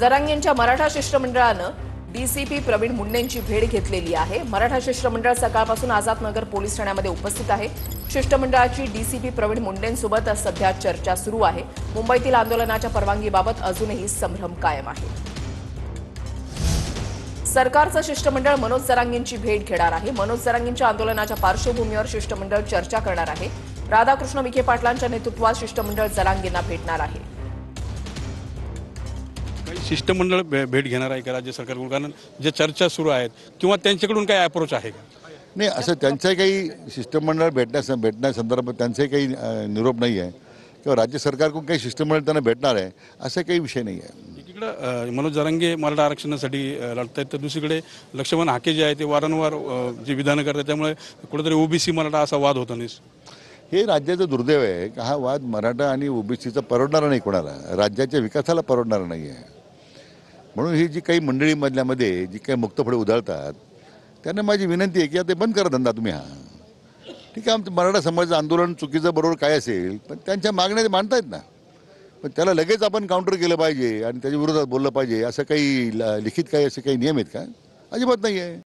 जरांगेंच्या मराठा शिष्टमंडळानं डीसीपी प्रवीण मुंडेंची भेट घेतलेली आहे। मराठा शिष्टमंडळ सकाळपासून आझादनगर पोलीस ठाण्यामध्ये उपस्थित आहे। शिष्टमंडळाची डीसीपी प्रवीण मुंडेंसोबत सध्या चर्चा सुरू आहे। मुंबईतील आंदोलनाच्या परवानगीबाबत अजूनही संभ्रम कायम आहे। सरकारचं शिष्टमंडळ मनोज जरांगेंची भेट घेणार आहे। मनोज जरांगेंच्या आंदोलनाच्या पार्श्वभूमीवर शिष्टमंडळ चर्चा करणार आहे। राधाकृष्ण विखे पाटलांच्या नेतृत्वात शिष्टमंडळ जरांगेंना भेटणार आहे। शिष्टमंडळ भेट घेणार आहे का राज्य सरकारकडून? कारण जे चर्चा सुरू आहेत किंवा त्यांच्याकडून काय अप्रोच आहे का? नाही, असं त्यांचं काही शिष्टमंडळ भेटण्यासंदर्भात त्यांचे काही निरोप नाही आहे किंवा राज्य सरकारकडून काही शिष्टमंडळ त्यांना भेटणार आहे असं काही विषय नाही आहे। एकीकडे मनोज जरांगे मराठा आरक्षणासाठी लढत आहेत, तर दुसरीकडे लक्ष्मण हाके जे आहे ते वारंवार जे विधानं करतात, त्यामुळे कुठेतरी ओबीसी मराठा असा वाद होता नाही। हे राज्याचं दुर्दैव आहे का हा वाद मराठा आणि ओबीसीचा परवडणारा नाही, कोणाला राज्याच्या विकासाला परवडणारा नाही आहे। म्हणून ही जी काही मंडळीमधल्यामध्ये जी काही मुक्तफळे उधळतात त्यांना माझी विनंती आहे की ते बंद करा धंदा तुम्ही। हा ठीक आहे, आमचं मराठा समाजाचं आंदोलन चुकीचं बरोबर काय असेल पण त्यांच्या मागण्या मांडतायत ना, पण त्याला लगेच आपण काउंटर केलं पाहिजे आणि त्याच्या विरोधात बोललं पाहिजे असं काही लिखित काही असे काही नियम आहेत का? अजिबात नाही आहे।